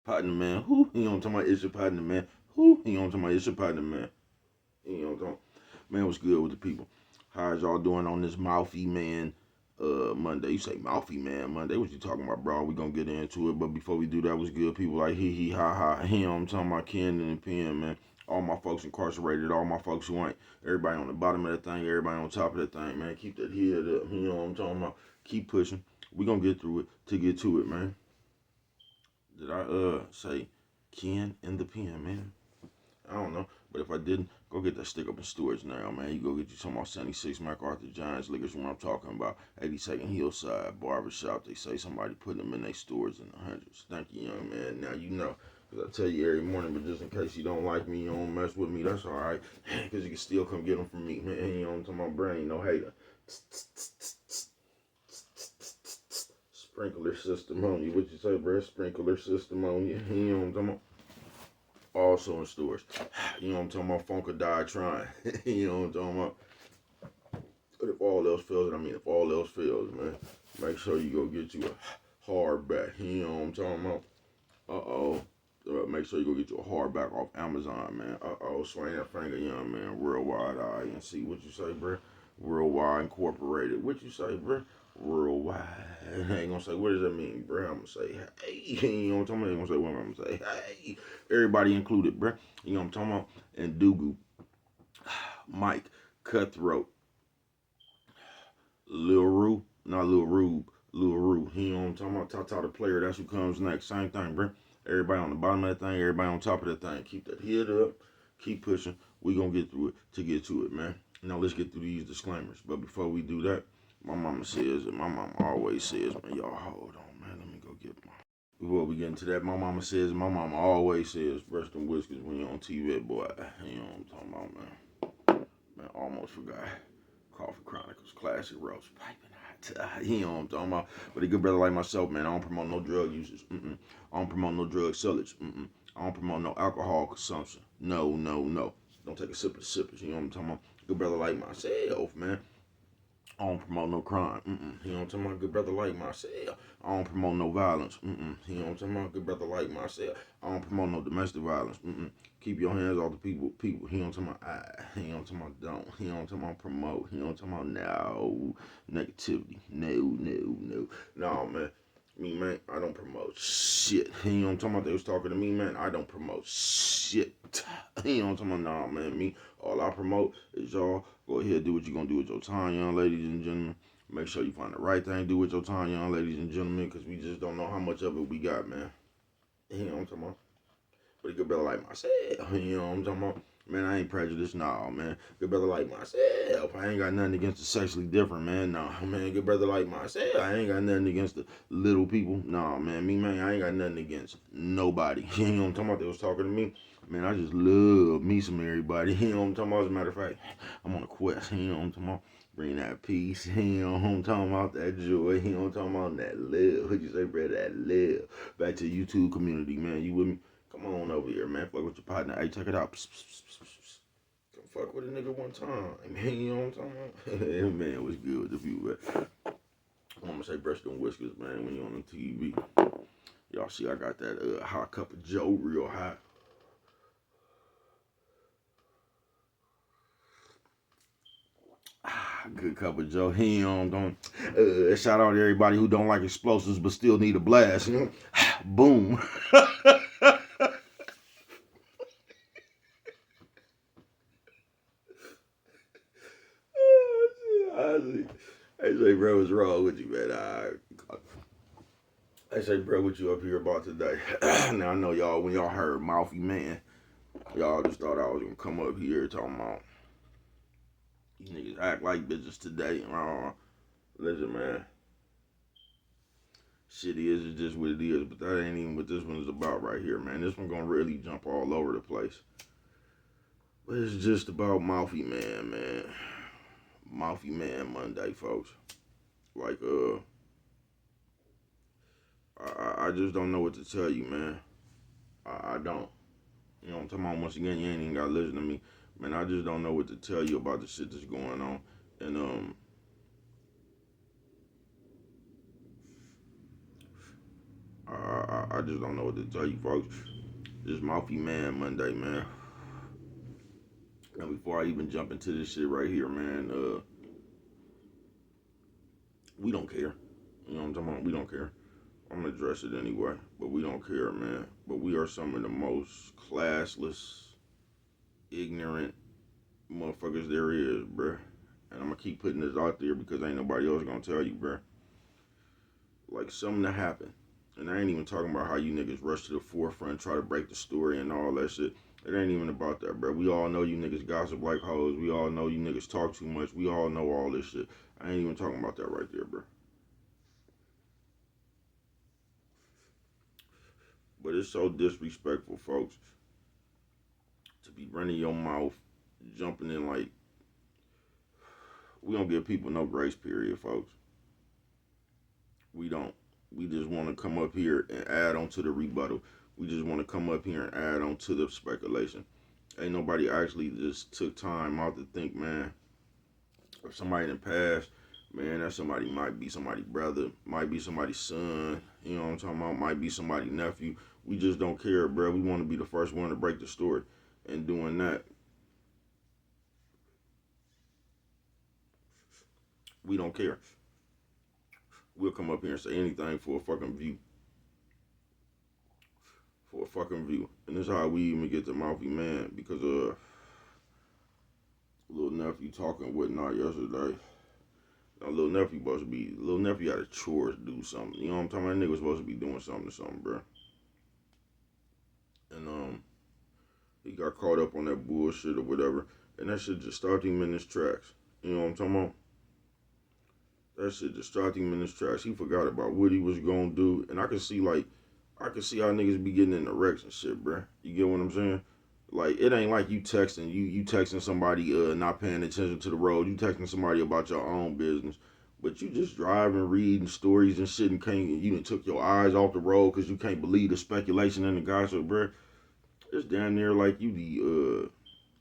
Partner man, who? You know what I'm talking about? It's your partner man. Who? You know what I'm talking about? It's your partner man. You know what I'm talking about? Man, what's good with the people? How's y'all doing on this Moufy Man Monday? You say Moufy Man Monday. What you talking about, bro? We gonna get into it. But before we do that, what's good? People like hee hee ha ha him. I'm talking about Ken and Pen, man. All my folks incarcerated, all my folks who ain't. Everybody on the bottom of that thing, everybody on top of that thing, man. Keep that head up. You know what I'm talking about? Keep pushing. We gonna get through it to get to it, man. Did I say Ken and the Pen, man? I don't know. But if I didn't, go get that stick up in storage now, man. You go get you some more 76 MacArthur Giants liquors when I'm talking about 82nd Hillside Barbershop. They say somebody put them in their stores in the hundreds. Thank you, young man. Now you know. Because I tell you every morning, but just in case you don't like me, you don't mess with me, that's all right. Because you can still come get them from me, man. You know what I'm talking about? Brain, no hater. Sprinkler system on you. What you say, bro? Sprinkler system on you. You know what I'm talking about? Also in stores. You know what I'm talking about? Funka died trying. You know what I'm talking about? But if all else fails, if all else fails, man, make sure you go get you a hardback. You know what I'm talking about? Uh-oh. Make sure you go get you a hardback off Amazon, man. Uh-oh. Swing that finger, young man. Worldwide INC. What you say, bro? Worldwide Incorporated. What you say, bro? Worldwide. I ain't gonna say, what does that mean, bro? I'm gonna say, hey. You know what I'm talking about? I ain't gonna say what I'm gonna say. Hey. Everybody included, bro. You know what I'm talking about? And Dugu, Mike, Cutthroat, Lil Rue, not Lil Rube, Lil Rue. You know what I'm talking about? Tata the player, that's who comes next. Same thing, bro. Everybody on the bottom of that thing, everybody on top of that thing. Keep that head up, keep pushing. We gonna get through it to get to it, man. Now let's get through these disclaimers. But before we do that, my mama says, and my mama always says, man, y'all hold on, man. Let me go get my. Before we get into that, my mama says, my mama always says, brush them whiskers when you're on TV, boy. You know what I'm talking about, man. Man, almost forgot. Coffee Chronicles, classic roast, piping hot. You know what I'm talking about. But a good brother like myself, man, I don't promote no drug users. I don't promote no drug sellers. I don't promote no alcohol consumption. No, no, no. Don't take a sip of the sippers. You know what I'm talking about. Good brother like myself, man. I don't promote no crime. You know what I'm talking about? Good brother like myself. I don't promote no violence. You know what I'm talking about? Good brother like myself. I don't promote no domestic violence. Keep your hands off the people. You know what I'm talking about? You know what I'm talking about? Don't. You know what I'm talking about? Promote. You know what I'm talking about? No. Negativity. No, no, no. No, man. Me, man, I don't promote shit. You know what I'm talking about? They was talking to me, man. I don't promote shit. You know what I'm talking about? Nah, man. Me, all I promote is y'all go ahead, do what you're going to do with your time, young ladies and gentlemen. Make sure you find the right thing to do with your time, young ladies and gentlemen, because we just don't know how much of it we got, man. You know what I'm talking about? But a good brother like myself, you know what I'm talking about? Man, I ain't prejudiced, nah, man. Good brother like myself, I ain't got nothing against the sexually different, man. Nah, man, good brother like myself, I ain't got nothing against the little people. Nah, man, me, man, I ain't got nothing against nobody. You know what I'm talking about? They was talking to me. Man, I just love me some everybody. You know what I'm talking about? As a matter of fact, I'm on a quest. You know what I'm talking about? Bring that peace. You know what I'm talking about? That joy. You know what I'm talking about? That love. What you say, bro? That love. Back to the YouTube community, man. You with me? Come on over here, man. Fuck with your partner. Hey, check it out. Come fuck with a nigga one time. Man, you know what I'm talking about? Man, what's good with the view, man? I'm gonna say brush them whiskers, man, when you on the TV. Y'all see I got that hot cup of Joe real hot. Good cup of Joe. He don't. Shout out to everybody who don't like explosives but still need a blast. Boom. I say, bro, what's wrong with you, man? I say, bro, what you up here about today? Now I know y'all, when y'all heard Moufy Man, y'all just thought I was gonna come up here talking about you niggas act like bitches today. Listen, man. Shit is just what it is, but that ain't even what this one is about right here, man. This one gonna really jump all over the place. But it's just about Moufy Man, man. Moufy Man Monday, folks. Like, I just don't know what to tell you, man. I don't. You know what I'm talking about? Once again, you ain't even gotta listen to me. Man, I just don't know what to tell you about the shit that's going on. And, I just don't know what to tell you, folks. This Moufy Man Monday, man. And before I even jump into this shit right here, man, we don't care. You know what I'm talking about? We don't care. I'm gonna address it anyway, but we don't care, man. But we are some of the most classless, ignorant motherfuckers there is, bruh. And I'm gonna keep putting this out there because ain't nobody else gonna tell you, bruh. Like something that happened. And I ain't even talking about how you niggas rush to the forefront, try to break the story and all that shit. It ain't even about that, bro. We all know you niggas gossip like hoes. We all know you niggas talk too much. We all know all this shit. I ain't even talking about that right there, bro. But it's so disrespectful, folks, to be running your mouth, jumping in like, we don't give people no grace period, folks. We don't. We just want to come up here and add on to the rebuttal. We just want to come up here and add on to the speculation. Ain't nobody actually just took time out to think, man, if somebody in the past, man, that somebody might be somebody's brother, might be somebody's son, you know what I'm talking about, might be somebody's nephew. We just don't care, bro. We want to be the first one to break the story. And doing that, we don't care. We'll come up here and say anything for a fucking view. For a fucking view. And this is how we even get to Moufy Man, because little nephew talking whatnot yesterday. Now, little nephew had a chore to do something. You know what I'm talking about? That nigga was supposed to be doing something, bro. And he got caught up on that bullshit or whatever, and that shit just stopped him in his tracks. You know what I'm talking about? That shit just stopped him in his tracks. He forgot about what he was gonna do, and I can see how niggas be getting in the wrecks and shit, bro. You get what I'm saying? Like, it ain't like you texting somebody not paying attention to the road. You texting somebody about your own business. But you just driving, reading stories and shit, and you done took your eyes off the road because you can't believe the speculation and the gossip, bro. It's damn near like you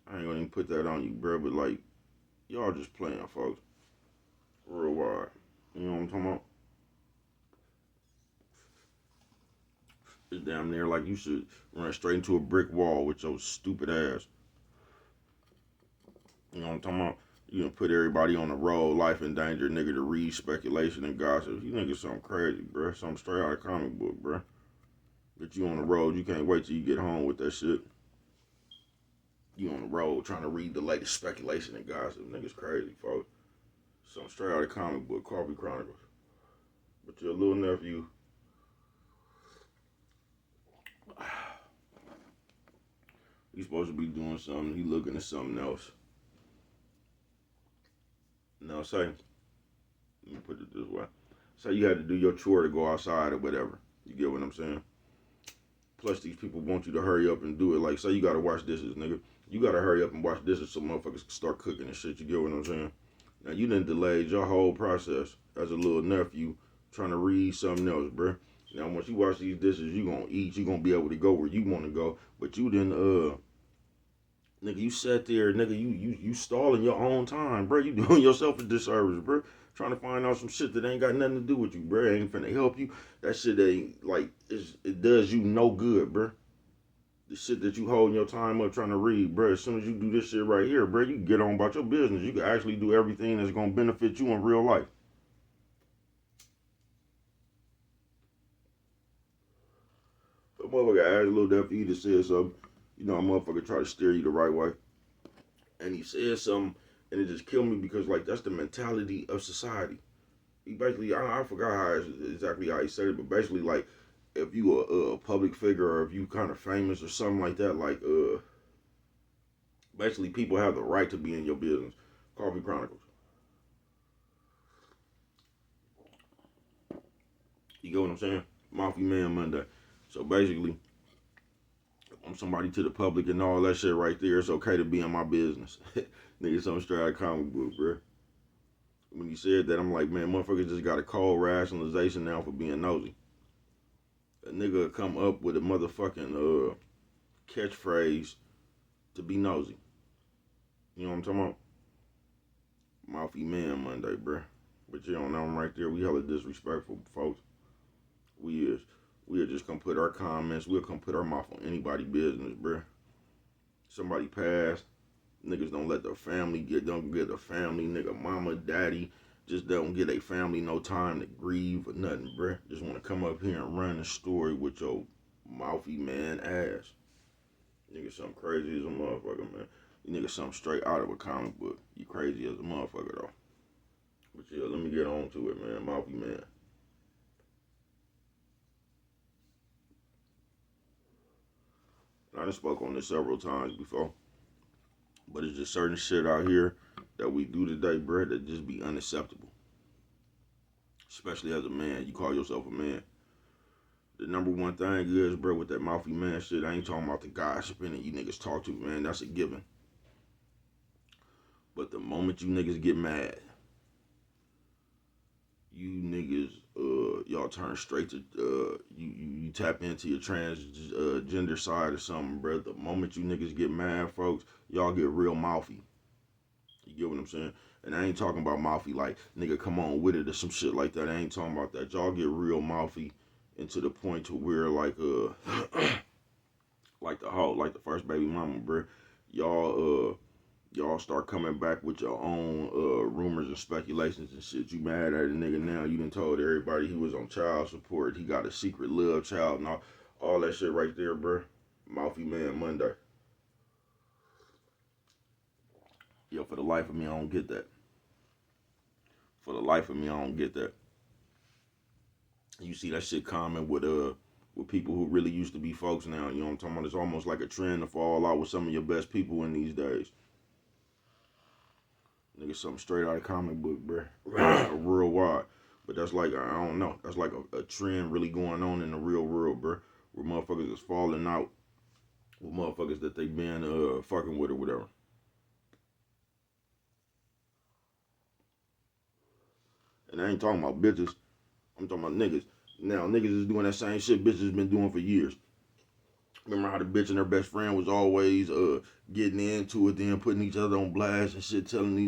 I ain't gonna even put that on you, bro, but like, y'all just playing, folks. Real wide. You know what I'm talking about? It's damn near like you should run straight into a brick wall with your stupid ass. You know what I'm talking about? You gonna put everybody on the road, life in danger, nigga, to read speculation and gossip. You niggas something crazy, bro. Something straight out of comic book, bro. But you on the road, you can't wait till you get home with that shit. You on the road trying to read the latest speculation and gossip. Niggas crazy, folks. Something straight out of comic book, Coffee Chronicles. But your little nephew, he's supposed to be doing something. He looking at something else. Now say, let me put it this way. Say you had to do your chore to go outside or whatever. You get what I'm saying? Plus these people want you to hurry up and do it. Like, say you gotta wash dishes, nigga. You gotta hurry up and wash dishes so motherfuckers can start cooking and shit. You get what I'm saying? Now you done delayed your whole process as a little nephew trying to read something else, bruh. Now once you wash these dishes, you gonna eat. You gonna be able to go where you want to go. But you didn't nigga, you sat there, nigga, you stalling your own time, bro. You doing yourself a disservice, bro. Trying to find out some shit that ain't got nothing to do with you, bro. Ain't finna help you. That shit ain't, like, it does you no good, bro. The shit that you holding your time up trying to read, bro. As soon as you do this shit right here, bro, you can get on about your business. You can actually do everything that's gonna benefit you in real life. But motherfucker asked little nephew to say something. You know, a motherfucker try to steer you the right way. And he said something, and it just killed me because, like, that's the mentality of society. He basically, I forgot exactly how he said it, but basically, like, if you a public figure or if you kind of famous or something like that, like, basically people have the right to be in your business. Coffee Chronicles. You get what I'm saying? Moufy Man Monday. So basically, I'm somebody to the public and all that shit right there. It's okay to be in my business. Nigga, something straight out of comic book, bro. When you said that, I'm like, man, motherfuckers just got a cold rationalization now for being nosy. A nigga come up with a motherfucking catchphrase to be nosy. You know what I'm talking about? Moufy Man Monday, bruh. But you don't know him right there. We hella disrespectful, folks. We is. We'll just come put our comments. We'll come put our mouth on anybody business, bruh. Somebody passed. Niggas don't let their family don't get their family, nigga, mama, daddy, just don't get their family no time to grieve or nothing, bruh. Just want to come up here and run the story with your mouthy man ass. Nigga, something crazy as a motherfucker, man. You nigga, something straight out of a comic book. You crazy as a motherfucker, though. But yeah, let me get on to it, man. Mouthy man. I done spoke on this several times before. But it's just certain shit out here that we do today, bruh, that just be unacceptable. Especially as a man. You call yourself a man. The number one thing is, bro, with that mouthy man shit, I ain't talking about the gossiping and you niggas talk to, man. That's a given. But the moment you niggas get mad, you niggas, y'all turn straight to, you tap into your transgender side or something, bro. The moment you niggas get mad, folks, y'all get real mouthy. You get what I'm saying? And I ain't talking about mouthy like, nigga, come on with it or some shit like that. I ain't talking about that. Y'all get real mouthy and to the point to where, like, like the first baby mama, bro. Y'all start coming back with your own rumors and speculations and shit. You mad at a nigga now? You done told everybody he was on child support. He got a secret love child and all that shit right there, bro. Moufy Man Monday. Yo, for the life of me, I don't get that. For the life of me, I don't get that. You see that shit common with people who really used to be folks now. You know what I'm talking about? It's almost like a trend to fall out with some of your best people in these days. Nigga, something straight out of comic book, bruh. Real wide. But that's like, I don't know. That's like a trend really going on in the real world, bruh. Where motherfuckers is falling out with motherfuckers that they been fucking with or whatever. And I ain't talking about bitches. I'm talking about niggas. Now, niggas is doing that same shit bitches been doing for years. Remember how the bitch and her best friend was always getting into it, then putting each other on blast and shit, telling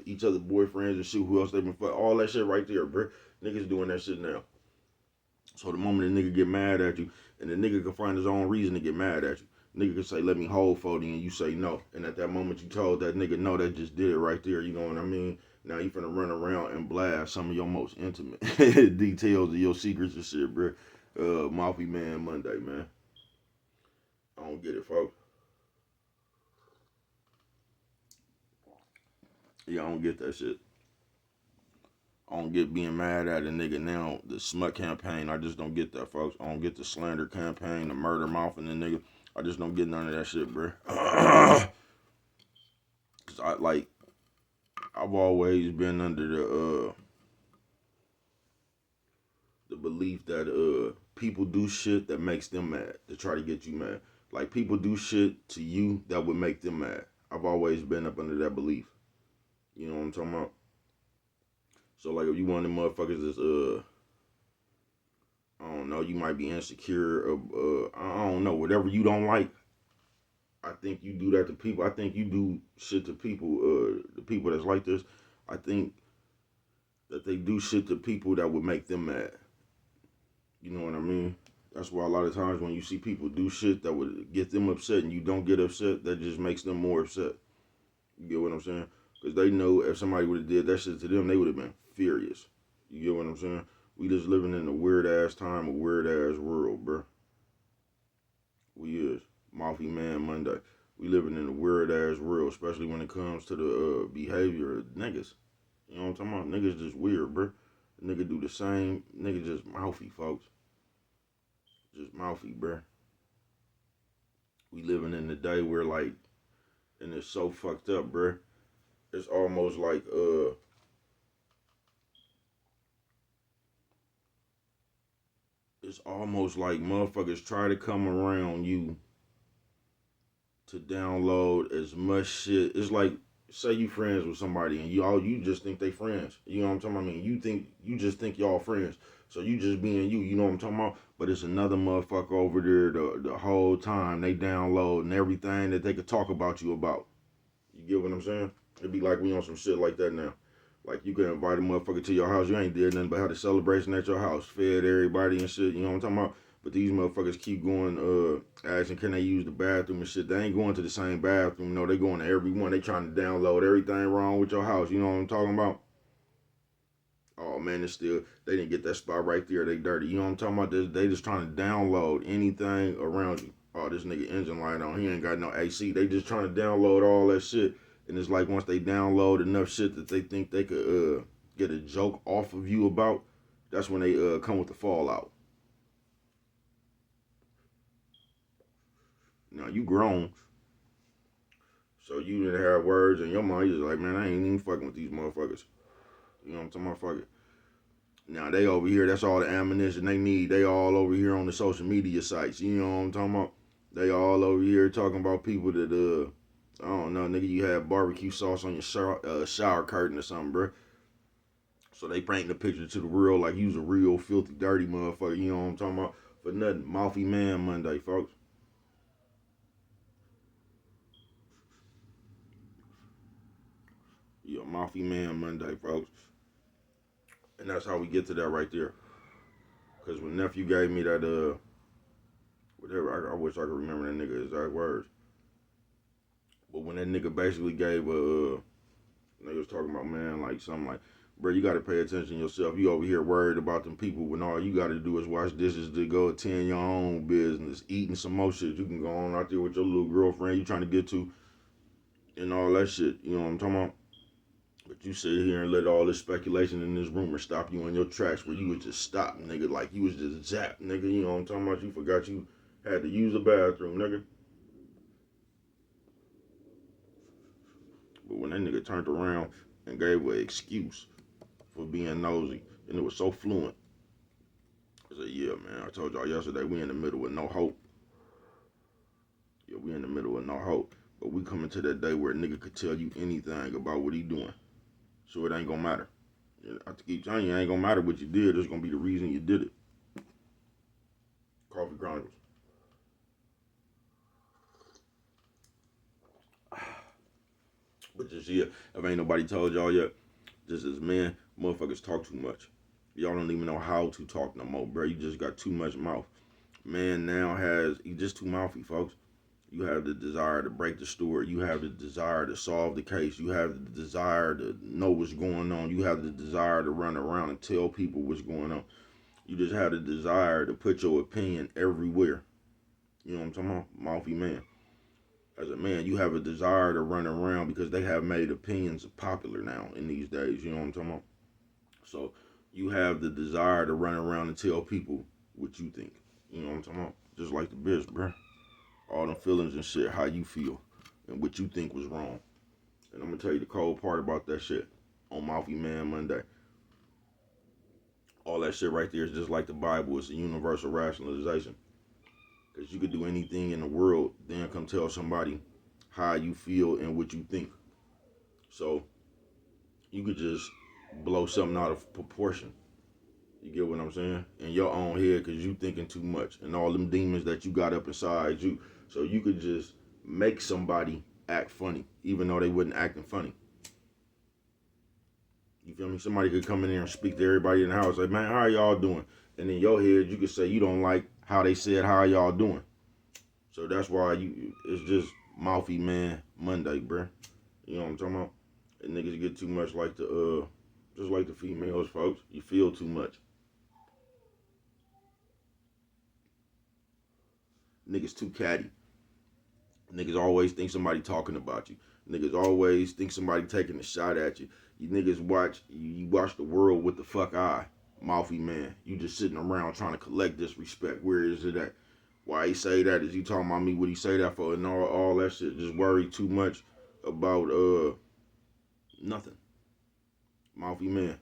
each other boyfriends and shit who else they been fucking. All that shit right there, bro. Niggas doing that shit now. So the moment a nigga get mad at you, and the nigga can find his own reason to get mad at you. Nigga can say, let me hold for you, and you say no. And at that moment you told that nigga no, that just did it right there, you know what I mean? Now you finna run around and blast some of your most intimate details of your secrets and shit, bro. Moufy Man Monday, man. I don't get it, folks. Yeah, I don't get that shit. I don't get being mad at a nigga now. The smut campaign, I just don't get that, folks. I don't get the slander campaign, the murder mouth and the nigga. I just don't get none of that shit, bro. Cause I've always been under the belief that people do shit that makes them mad to try to get you mad. Like people do shit to you that would make them mad. I've always been up under that belief. You know what I'm talking about? So like if you one of them motherfuckers that's I don't know, you might be insecure I don't know, whatever you don't like, I think you do that to people. I think you do shit to people, the people that's like this, I think that they do shit to people that would make them mad. You know what I mean? That's why a lot of times when you see people do shit that would get them upset and you don't get upset, that just makes them more upset. You get what I'm saying? Because they know if somebody would have did that shit to them, they would have been furious. You get what I'm saying? We just living in a weird ass time, a weird ass world, bro. We is Moufy Man Monday. We living in a weird ass world, especially when it comes to the behavior of niggas. You know what I'm talking about? Niggas just weird, bro. Nigga do the same. Nigga just mouthy, folks. Just mouthy, bro. We living in the day where like, and it's so fucked up, bro. It's almost like it's almost like motherfuckers try to come around you to download as much shit. It's like, say you friends with somebody and you just think they friends. You know what I'm talking about? I mean, you just think y'all friends. So you just being you know what I'm talking about? But it's another motherfucker over there the whole time they downloading everything that they could talk about you about. You get what I'm saying? It'd be like we on some shit like that now. Like you could invite a motherfucker to your house, you ain't did nothing but had a celebration at your house, fed everybody and shit, you know what I'm talking about? But these motherfuckers keep going, asking can they use the bathroom and shit. They ain't going to the same bathroom. No, they going to every one. They trying to download everything wrong with your house. You know what I'm talking about? Oh man, it's still, they didn't get that spot right there. They dirty. You know what I'm talking about? They just trying to download anything around you. Oh, this nigga engine light on. He ain't got no AC. They just trying to download all that shit. And it's like once they download enough shit that they think they could get a joke off of you about, that's when they come with the fallout. Now you grown, so you didn't have words in your mind. You just like, man, I ain't even fucking with these motherfuckers. You know what I'm talking about? Fuck it. Now they over here, that's all the ammunition they need. They all over here on the social media sites. You know what I'm talking about? They all over here talking about people that I don't know, nigga, you have barbecue sauce on your shower curtain or something, bro. So they paint the picture to the real like you's a real filthy, dirty motherfucker. You know what I'm talking about? For nothing. Moufy Man Monday, folks. Yeah, Moufy Man Monday, folks. And that's how we get to that right there. Because when nephew gave me that, whatever, I wish I could remember that nigga exact words. But when that nigga basically gave, nigga was talking about, man, like something like, bro, you gotta pay attention to yourself. You over here worried about them people when all you gotta do is wash dishes to go attend your own business, eating some more shit. You can go on out there with your little girlfriend you trying to get to and all that shit. You know what I'm talking about? But you sit here and let all this speculation and this rumor stop you in your tracks where you would just stop, nigga, like you was just zapped, nigga. You know what I'm talking about? You forgot you had to use the bathroom, nigga. But when that nigga turned around and gave an excuse for being nosy, and it was so fluent, I said, yeah, man, I told y'all yesterday we in the middle with no hope. Yeah, we in the middle with no hope. But we coming to that day where a nigga could tell you anything about what he doing. So it ain't gonna matter. I have to keep telling you, it ain't gonna matter what you did. It's gonna be the reason you did it. Coffee Chronicles. But just yeah, if ain't nobody told y'all yet, just as men, motherfuckers talk too much. Y'all don't even know how to talk no more, bro. You just got too much mouth. Man now has, you just too mouthy, folks. You have the desire to break the story. You have the desire to solve the case. You have the desire to know what's going on. You have the desire to run around and tell people what's going on. You just have the desire to put your opinion everywhere. You know what I'm talking about? Mouthy man. As a man, you have a desire to run around because they have made opinions popular now in these days. You know what I'm talking about? So you have the desire to run around and tell people what you think. You know what I'm talking about? Just like the bitch, bro. All them feelings and shit, how you feel and what you think was wrong. And I'm gonna tell you the cold part about that shit on Moufy Man Monday. All that shit right there is just like the Bible. It's a universal rationalization. Because you could do anything in the world, then come tell somebody how you feel and what you think. So you could just blow something out of proportion. You get what I'm saying? In your own head because you thinking too much. And all them demons that you got up inside you. So you could just make somebody act funny, even though they wasn't acting funny. You feel me? Somebody could come in there and speak to everybody in the house, like, man, how y'all doing? And in your head, you could say you don't like how they said, how y'all doing? So that's why it's just Moufy Man Monday, bruh. You know what I'm talking about? And niggas get too much like just like the females, folks. You feel too much. Niggas too catty. Niggas always think somebody talking about you. Niggas always think somebody taking a shot at you. You niggas you watch the world with the fuck eye. Mouthy man. You just sitting around trying to collect disrespect. Where is it at? Why he say that? Is he talking about me? What he say that for? And all that shit. Just worry too much about nothing. Mouthy man.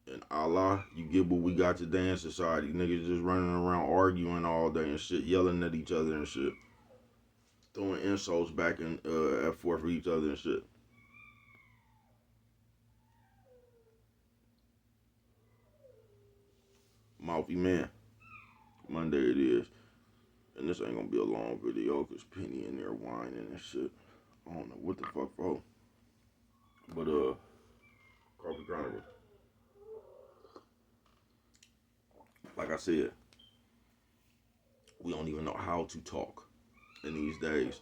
And Allah, you get what we got today in society. Niggas just running around arguing all day and shit, yelling at each other and shit. Throwing insults back and forth for each other and shit. Mouthy man. Monday it is. And this ain't gonna be a long video because Penny in there whining and shit. I don't know what the fuck for. But Coffee Chronicles. Like I said, we don't even know how to talk in these days.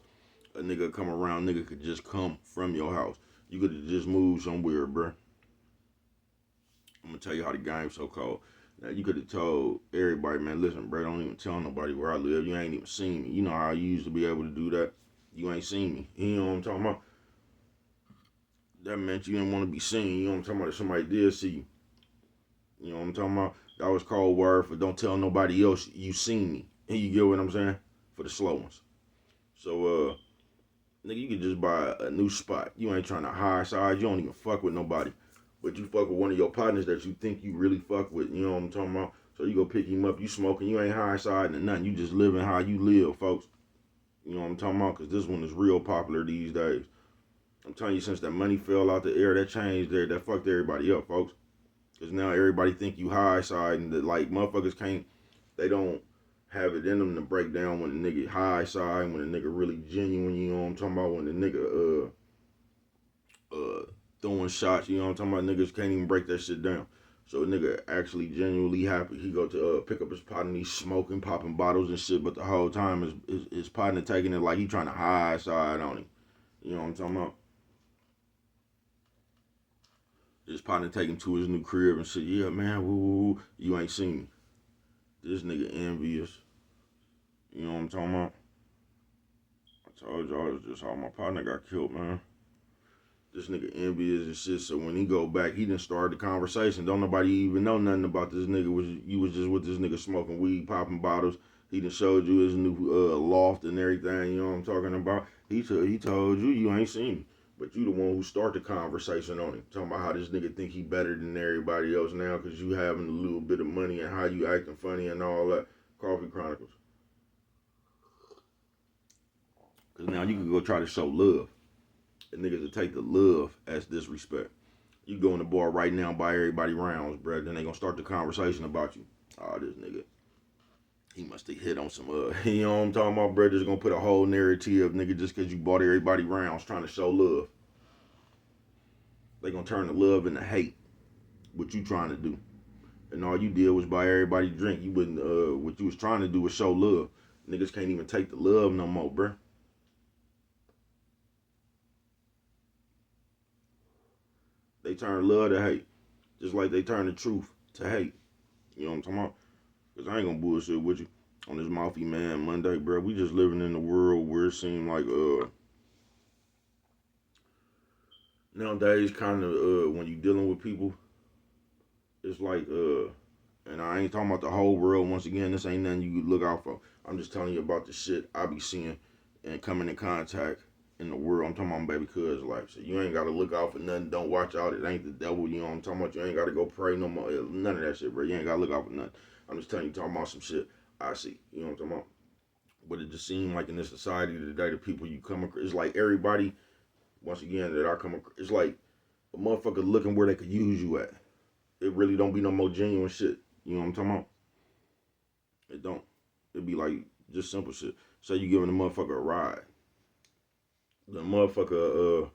A nigga come around, nigga could just come from your house. You could have just moved somewhere, bruh. I'm gonna tell you how the game's so cold. Now you could have told everybody, man, listen, bro, don't even tell nobody where I live. You ain't even seen me. You know how I used to be able to do that. You ain't seen me. You know what I'm talking about? That meant you didn't want to be seen. You know what I'm talking about? If somebody did see you. You know what I'm talking about? That was code word for don't tell nobody else you seen me. And you get what I'm saying? For the slow ones. So, nigga, you could just buy a new spot. You ain't trying to hide side. You don't even fuck with nobody. But you fuck with one of your partners that you think you really fuck with. You know what I'm talking about? So you go pick him up. You smoking. You ain't high side and nothing. You just living how you live, folks. You know what I'm talking about? Because this one is real popular these days. I'm telling you, since that money fell out the air, that changed there. That fucked everybody up, folks. Because now everybody think you high side and that, like, motherfuckers can't, they don't have it in them to break down when the nigga high side, when the nigga really genuine, you know what I'm talking about? When the nigga, throwing shots, you know what I'm talking about? Niggas can't even break that shit down. So a nigga actually genuinely happy. He go to pick up his pot and he's smoking, popping bottles and shit, but the whole time his partner taking it like he trying to high side on him. You know what I'm talking about? His partner take him to his new crib and say, yeah, man, woo, you ain't seen me. This nigga envious. You know what I'm talking about? I told y'all it was just how my partner got killed, man. This nigga envious and shit, so when he go back, he done started the conversation. Don't nobody even know nothing about this nigga. You was just with this nigga smoking weed, popping bottles. He done showed you his new loft and everything, you know what I'm talking about? He told you ain't seen me. But you the one who start the conversation on him. Talking about how this nigga think he better than everybody else now because you having a little bit of money and how you acting funny and all that. Coffee Chronicles. Because now you can go try to show love. And niggas will take the love as disrespect. You go in the bar right now, buy everybody rounds, bro. Then they gonna start the conversation about you. Oh, this nigga, he must have hit on some, you know what I'm talking about, bro? Just gonna put a whole narrative, nigga, just because you bought everybody rounds trying to show love. They gonna turn the love into hate. What you trying to do? And all you did was buy everybody drink. You wouldn't, what you was trying to do was show love. Niggas can't even take the love no more, bro. They turn love to hate. Just like they turn the truth to hate. You know what I'm talking about? Because I ain't gonna bullshit with you on this Moufy Man Monday, bro. We just living in a world where it seems like, nowadays kind of, when you dealing with people, it's like, and I ain't talking about the whole world. Once again, this ain't nothing you could look out for. I'm just telling you about the shit I be seeing and coming in contact in the world. I'm talking about baby cuz life. So you ain't got to look out for nothing. Don't watch out. It ain't the devil. You know what I'm talking about? You ain't got to go pray no more. None of that shit, bro. You ain't got to look out for nothing. I'm just telling you, talking about some shit I see. You know what I'm talking about? But it just seems like in this society today, the people you come across, it's like everybody, once again, that I come across, it's like a motherfucker looking where they could use you at. It really don't be no more genuine shit. You know what I'm talking about? It don't. It be like just simple shit. Say you giving a motherfucker a ride. The motherfucker,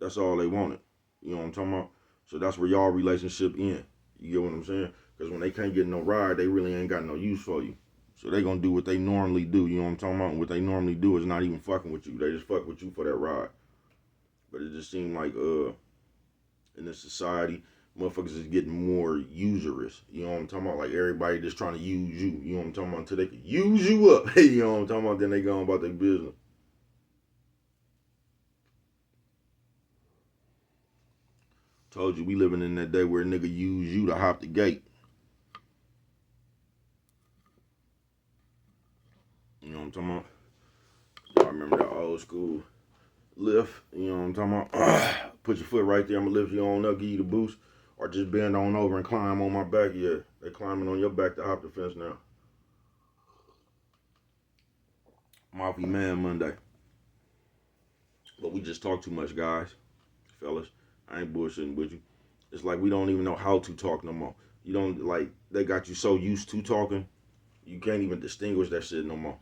that's all they wanted. You know what I'm talking about? So that's where y'all relationship end. You get what I'm saying? Because when they can't get no ride, they really ain't got no use for you. So they gonna do what they normally do. You know what I'm talking about? And what they normally do is not even fucking with you. They just fuck with you for that ride. But it just seemed like in this society, motherfuckers is getting more usurious. You know what I'm talking about? Like everybody just trying to use you. You know what I'm talking about? Until they can use you up. You know what I'm talking about? Then they go on about their business. Told you we living in that day where a nigga use you to hop the gate. You know what I'm talking about? Y'all remember that old school lift? You know what I'm talking about? Put your foot right there. I'm gonna lift you on up, give you the boost, or just bend on over and climb on my back. Yeah, they climbing on your back to hop the fence now. Moufy Man Monday. But we just talk too much, guys, fellas. I ain't bullshitting with you. It's like we don't even know how to talk no more. You don't like they got you so used to talking, you can't even distinguish that shit no more.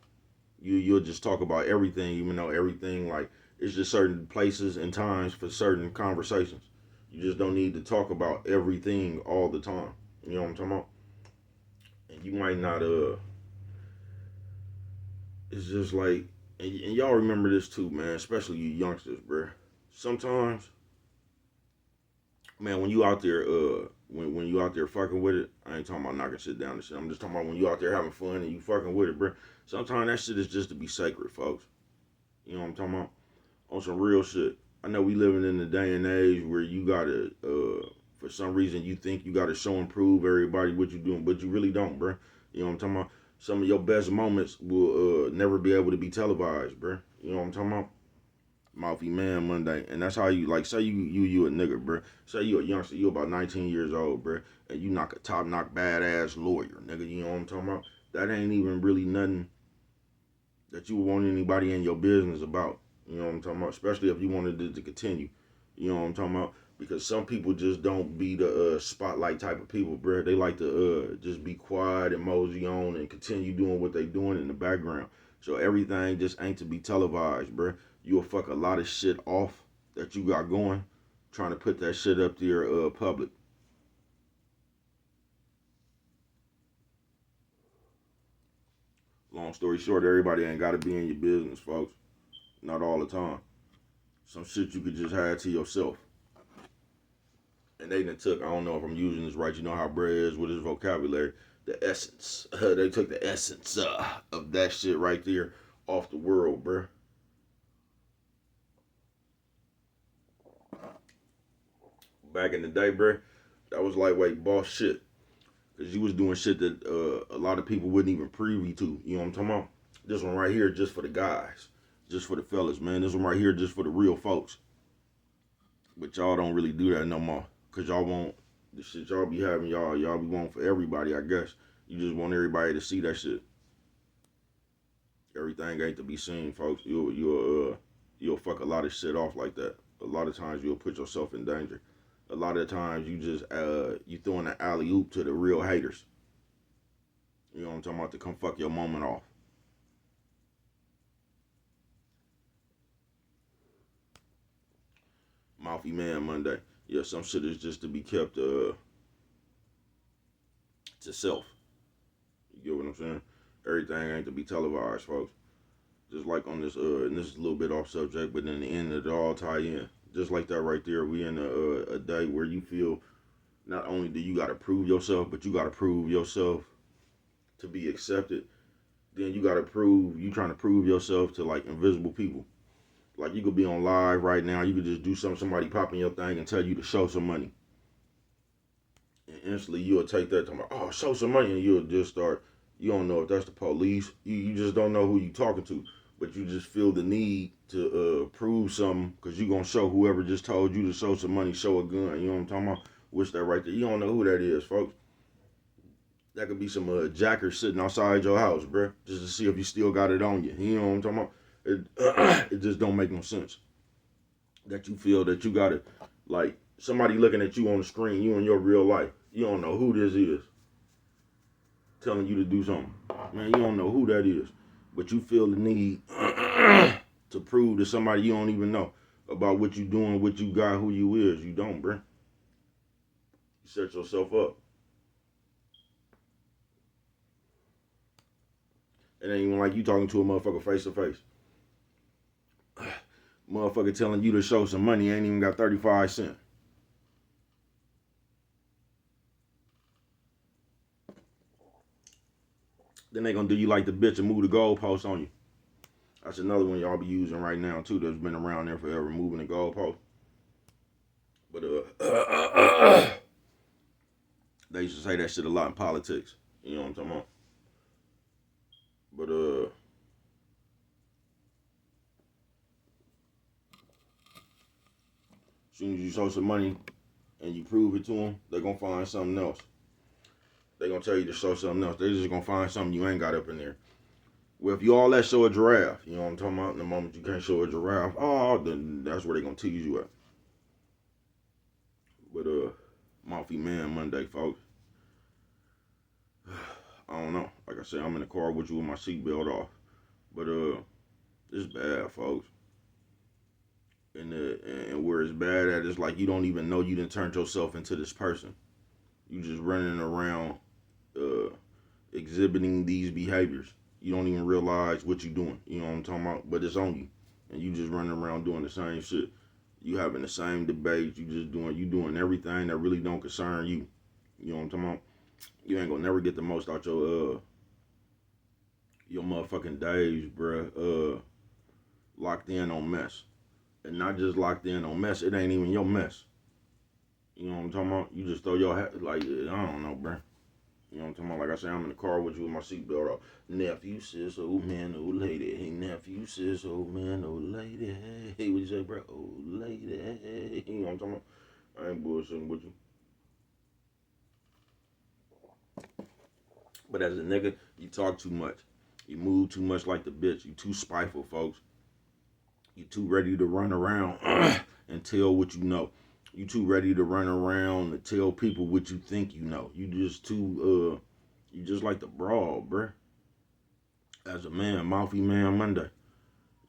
You'll just talk about everything, even though everything like it's just certain places and times for certain conversations. You just don't need to talk about everything all the time. You know what I'm talking about? you might not it's just like, and y'all remember this too, man, especially you youngsters, bro. Sometimes, man, when you out there, when you out there fucking with it, I ain't talking about knocking shit down and shit. I'm just talking about when you out there having fun and you fucking with it, bro. Sometimes that shit is just to be sacred, folks. You know what I'm talking about? On some real shit. I know we living in a day and age where you gotta, for some reason, you think you gotta show and prove everybody what you doing, but you really don't, bro. You know what I'm talking about? Some of your best moments will never be able to be televised, bro. You know what I'm talking about? Moufy Men Monday, and that's how you like. Say you a nigga, bro. Say you a youngster, you about 19 years old, bro, and you knock a top knock badass lawyer, nigga. You know what I'm talking about? That ain't even really nothing that you want anybody in your business about. You know what I'm talking about? Especially if you wanted it to continue. You know what I'm talking about? Because some people just don't be the spotlight type of people, bro. They like to just be quiet and mosey on and continue doing what they doing in the background. So everything just ain't to be televised, bro. You'll fuck a lot of shit off that you got going, trying to put that shit up there public. Long story short, everybody ain't got to be in your business, folks. Not all the time. Some shit you could just have to yourself. And they done took, I don't know if I'm using this right, you know how Bray is with his vocabulary, the essence. They took the essence of that shit right there off the world, bruh. Back in the day, bruh, that was lightweight boss shit. Because you was doing shit that a lot of people wouldn't even privy to. You know what I'm talking about? This one right here just for the guys. Just for the fellas, man. This one right here just for the real folks. But y'all don't really do that no more. Because y'all want the shit y'all be having, y'all be wanting for everybody, I guess. You just want everybody to see that shit. Everything ain't to be seen, folks. You'll fuck a lot of shit off like that. A lot of times you'll put yourself in danger. A lot of times you just you throwing an alley oop to the real haters. You know what I'm talking about? To come fuck your moment off. Moufy Man Monday. Yeah, some shit is just to be kept to self. You get what I'm saying? Everything ain't to be televised, folks. Just like on this, and this is a little bit off subject, but in the end, it all tie in. Just like that right there, we in a day where you feel not only do you got to prove yourself, but you got to prove yourself to be accepted. Then you got to prove, you trying to prove yourself to like invisible people. Like you could be on live right now, you could just do something, somebody pop in your thing and tell you to show some money. And instantly you'll take that to, oh, show some money, and you'll just start, you don't know if that's the police, you just don't know who you talking to, but you just feel the need to prove something, because you going to show whoever just told you to show some money, show a gun, you know what I'm talking about? Which that right there, you don't know who that is, folks. That could be some jackers sitting outside your house, bruh, just to see if you still got it on you. You know what I'm talking about? It just don't make no sense that you feel that you got to, like, somebody looking at you on the screen, you in your real life. You don't know who this is telling you to do something. Man, you don't know who that is. But you feel the need to prove to somebody you don't even know about what you doing, what you got, who you is. You don't, bruh. You set yourself up. It ain't even like you talking to a motherfucker face to face. Motherfucker telling you to show some money ain't even got 35 cents. Then they gonna do you like the bitch and move the goalpost on you. That's another one y'all be using right now too. That's been around there forever, moving the goalpost. But they used to say that shit a lot in politics. You know what I'm talking about? But as soon as you show some money and you prove it to them, they're gonna find something else. They're gonna tell you to show something else. They're just gonna find something you ain't got up in there. Well, if you all that show a giraffe, you know what I'm talking about? In the moment you can't show a giraffe, oh, then that's where they're gonna tease you at. But Moufy Man Monday, folks. I don't know. Like I said, I'm in the car with you with my seatbelt off. But it's bad, folks. And where it's bad at is like you don't even know you done turned yourself into this person. You just running around. exhibiting these behaviors. You don't even realize what you're doing. You know what I'm talking about? But it's on you. And you just running around doing the same shit. You having the same debates. You doing everything that really don't concern you. You know what I'm talking about? You ain't gonna never get the most out your motherfucking days, bruh. Locked in on mess. And not just locked in on mess. It ain't even your mess. You know what I'm talking about? You just throw your hat, like, I don't know, bruh. You know what I'm talking about? Like I say, I'm in the car with you with my seatbelt off. Nephew, sis, old man, old lady. Hey, nephew, sis, old man, old lady. Hey, what you say, bro? Old lady. Hey, you know what I'm talking about? I ain't bullshitting with you. But as a nigga, you talk too much. You move too much like the bitch. You too spiteful, folks. You too ready to run around and tell what you know. You too ready to run around and tell people what you think you know. You just like the brawl, bruh. As a man, Moufy Men Monday.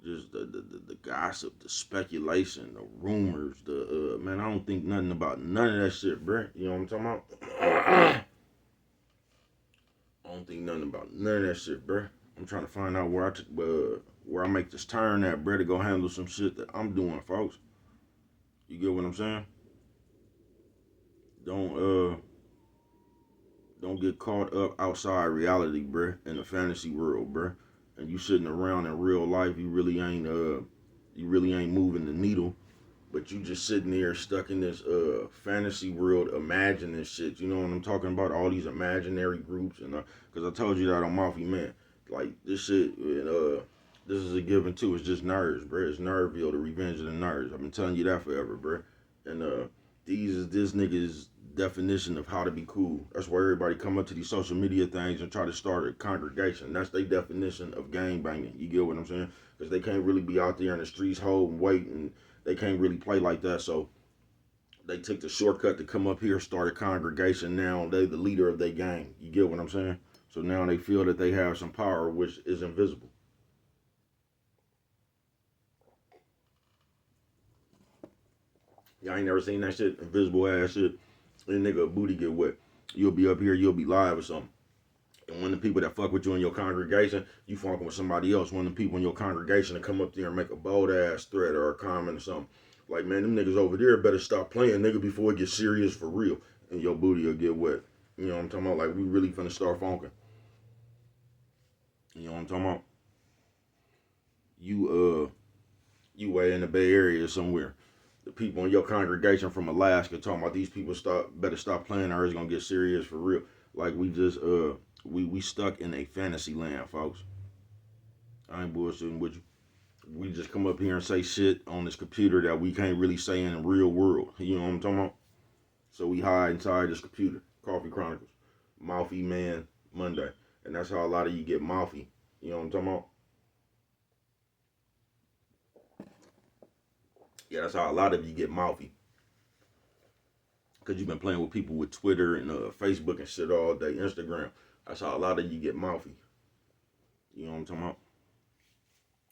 Just the gossip, the speculation, the rumors, man, I don't think nothing about none of that shit, bruh. You know what I'm talking about? I don't think nothing about none of that shit, bruh. I'm trying to find out where I make this turn at, bruh, to go handle some shit that I'm doing, folks. You get what I'm saying? Don't don't get caught up outside reality, bruh, in the fantasy world, bruh. And you sitting around in real life, you really ain't moving the needle. But you just sitting there stuck in this fantasy world imagining shit. You know what I'm talking about? All these imaginary groups and because I told you that on Moufy Man. Like this shit this is a given too. It's just nerves, bro. It's Nerville, the revenge of the nerds. I've been telling you that forever, bro. And these is this nigga's definition of how to be cool. That's why everybody come up to these social media things and try to start a congregation. That's their definition of gang banging. You get what I'm saying? Because they can't really be out there in the streets holding weight and they can't really play like that. So they took the shortcut to come up here, start a congregation. Now they the leader of their gang. You get what I'm saying? So now they feel that they have some power, which is invisible. Y'all ain't never seen that shit, invisible ass shit. And nigga, a booty get wet. You'll be up here, you'll be live or something. And one of the people that fuck with you in your congregation, you fucking with somebody else. One of the people in your congregation to come up there and make a bold ass threat or a comment or something. Like, man, them niggas over there better stop playing, nigga, before it gets serious for real. And your booty will get wet. You know what I'm talking about? Like, we really finna start funking. You know what I'm talking about? You way in the Bay Area somewhere. The people in your congregation from Alaska talking about these people better stop playing or it's gonna get serious for real. Like we stuck in a fantasy land, folks. I ain't bullshitting with you. We just come up here and say shit on this computer that we can't really say in the real world. You know what I'm talking about? So we hide inside this computer. Coffee Chronicles. Moufy Man Monday. And that's how a lot of you get mouthy. You know what I'm talking about? Yeah, that's how a lot of you get mouthy. Because you've been playing with people with Twitter and Facebook and shit all day, Instagram. That's how a lot of you get mouthy. You know what I'm talking about?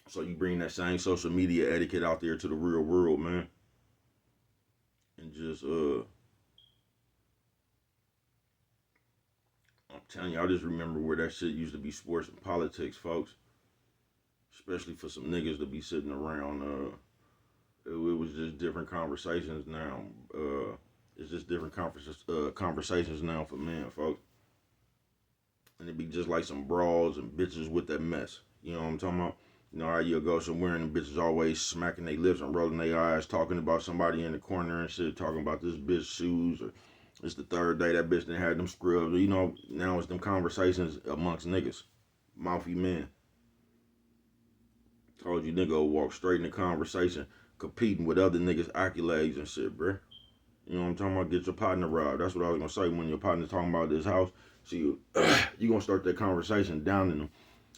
So you bring that same social media etiquette out there to the real world, man. And just, I'm telling you, I just remember where that shit used to be sports and politics, folks. Especially for some niggas to be sitting around. It was just different conversations now. It's just different conversations now for men, folks. And it be just like some brawls and bitches with that mess. You know what I'm talking about? You know how you go somewhere and the bitches always smacking their lips and rolling their eyes, talking about somebody in the corner and shit, talking about this bitch shoes or it's the third day that bitch done had them scrubs. You know, now it's them conversations amongst niggas. Moufy men. Told you nigga will walk straight in the conversation, competing with other niggas' accolades and shit, bruh. You know what I'm talking about? Get your partner robbed. That's what I was gonna say when your partner talking about this house. See, you gonna start that conversation down in them.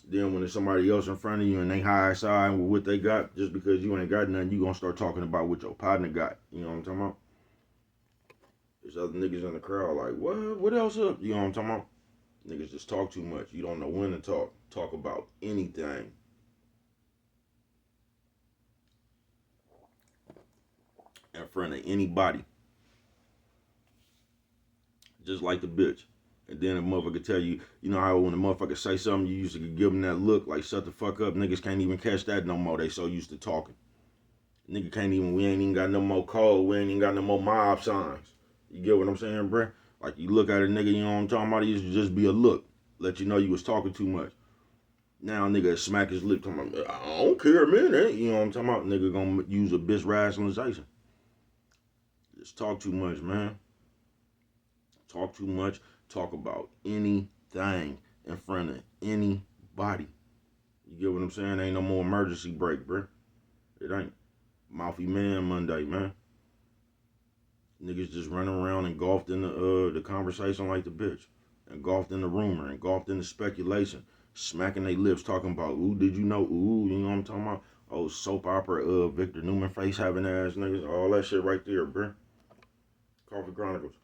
Then when there's somebody else in front of you and they high side with what they got, just because you ain't got nothing, you gonna start talking about what your partner got. You know what I'm talking about? There's other niggas in the crowd like, what? What else up? You know what I'm talking about? Niggas just talk too much. You don't know when to talk. Talk about anything. In front of anybody. Just like the bitch. And then a motherfucker tell you, you know how when a motherfucker say something, you used to give them that look like shut the fuck up. Niggas can't even catch that no more. They so used to talking. Nigga can't even, we ain't even got no more code. We ain't even got no more mob signs. You get what I'm saying, bruh? Like you look at a nigga, you know what I'm talking about? It used to just be a look. Let you know you was talking too much. Now nigga smack his lip talking about, I don't care, man. You know what I'm talking about? Nigga gonna use a bitch rationalization. Just talk too much, man. Talk too much. Talk about anything in front of anybody. You get what I'm saying? Ain't no more emergency break, bruh. It ain't. Moufy Men Monday, man. Niggas just running around engulfed in the conversation like the bitch. Engulfed in the rumor, engulfed in the speculation. Smacking their lips talking about, ooh, did you know? Ooh, you know what I'm talking about? Oh, soap opera, Victor Newman face having ass niggas. All that shit right there, bruh. Coffee Chronicles.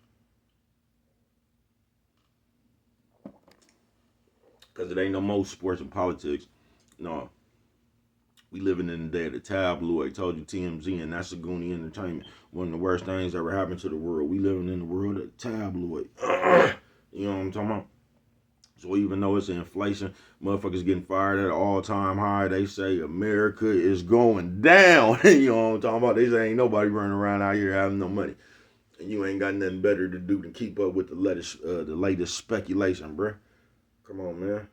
Because it ain't no more sports and politics. No. We living in the day of the tabloid. I told you TMZ, and that's a Goonie Entertainment. One of the worst things ever happened to the world. We living in the world of the tabloid. You know what I'm talking about? So even though it's inflation, motherfuckers getting fired at an all-time high, they say America is going down. You know what I'm talking about? They say ain't nobody running around out here having no money. And you ain't got nothing better to do than keep up with the latest speculation, bruh. Come on, man.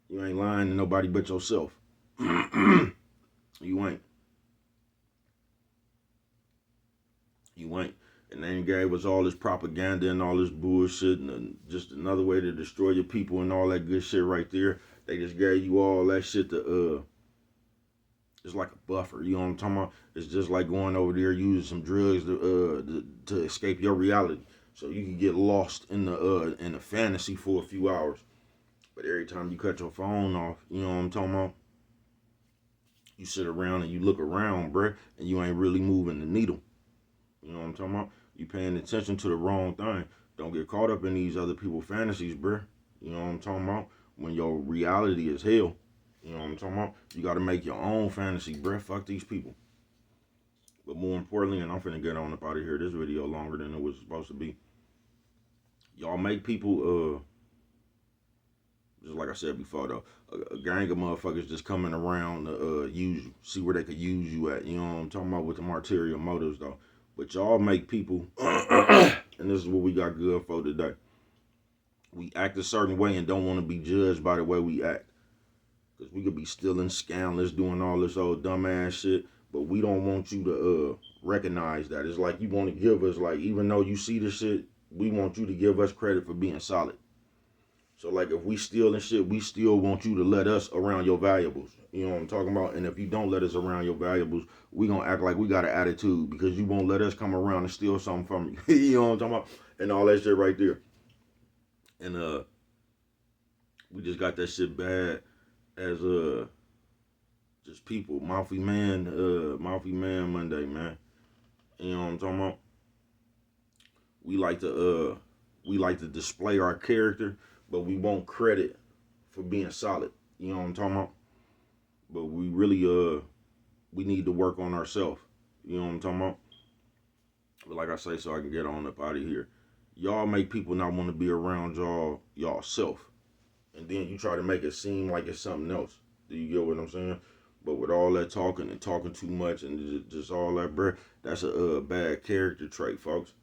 You ain't lying to nobody but yourself. You ain't. You ain't. And they gave us all this propaganda and all this bullshit and just another way to destroy your people and all that good shit right there. They just gave you all that shit to it's like a buffer. You know what I'm talking about? It's just like going over there using some drugs to escape your reality. So you can get lost in the fantasy for a few hours. But every time you cut your phone off, you know what I'm talking about? You sit around and you look around, bruh, and you ain't really moving the needle. You know what I'm talking about? You paying attention to the wrong thing. Don't get caught up in these other people's fantasies, bruh. You know what I'm talking about? When your reality is hell. You know what I'm talking about? You got to make your own fantasy, bruh. Fuck these people. But more importantly, and I'm finna get on up out of here. This video longer than it was supposed to be. Y'all make people, just like I said before, though, a gang of motherfuckers just coming around to use you. See where they could use you at. You know what I'm talking about with them arterial motives, though. But y'all make people, and this is what we got good for today. We act a certain way and don't want to be judged by the way we act. Because we could be stealing, scandalous, doing all this old dumbass shit. But we don't want you to recognize that. It's like you want to give us, like, even though you see this shit, we want you to give us credit for being solid. So, like, if we steal and shit, we still want you to let us around your valuables. You know what I'm talking about? And if you don't let us around your valuables, we gonna act like we got an attitude because you won't let us come around and steal something from you. You know what I'm talking about? And all that shit right there. And we just got that shit bad as just people. Moufy Man Monday, man. You know what I'm talking about? We like to display our character, but we want credit for being solid. You know what I'm talking about? But we really we need to work on ourselves. You know what I'm talking about? But like I say, so I can get on up out of here. Y'all make people not want to be around y'all self. And then you try to make it seem like it's something else. Do you get what I'm saying? But with all that talking and talking too much and just all that, bruh, that's a bad character trait, folks.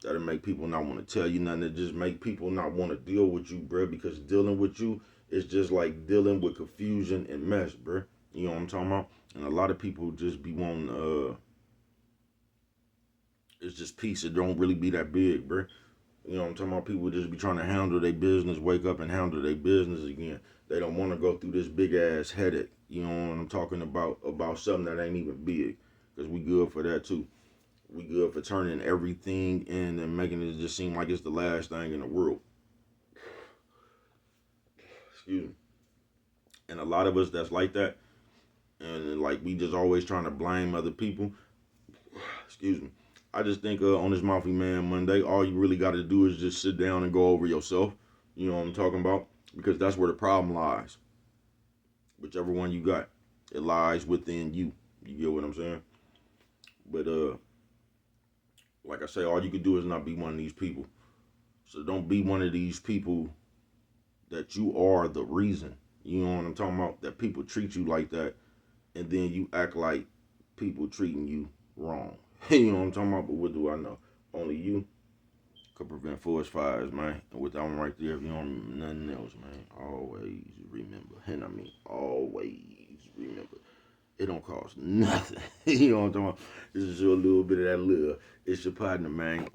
That'll make people not want to tell you nothing. It just make people not want to deal with you, bruh, because dealing with you is just like dealing with confusion and mess, bruh. You know what I'm talking about? And a lot of people just be wanting, it's just peace. It don't really be that big, bruh. You know what I'm talking about? People just be trying to handle their business, wake up and handle their business again. They don't want to go through this big ass headache. You know what I'm talking about something that ain't even big. Because we good for that too. We good for turning everything in and making it just seem like it's the last thing in the world. Excuse me. And a lot of us that's like that. And like we just always trying to blame other people. Excuse me. I just think on this Moufy Man Monday, all you really got to do is just sit down and go over yourself. You know what I'm talking about? Because that's where the problem lies. Whichever one you got, it lies within you. You get what I'm saying? But like I say, all you can do is not be one of these people. So don't be one of these people that you are the reason. You know what I'm talking about? That people treat you like that, and then you act like people treating you wrong. You know what I'm talking about? But what do I know? Only you could prevent forest fires, man. And with that one right there, if you don't remember nothing else, man, always remember. And I mean, always remember. It don't cost nothing. You know what I'm talking about? This is your little bit of that love. It's your partner, man.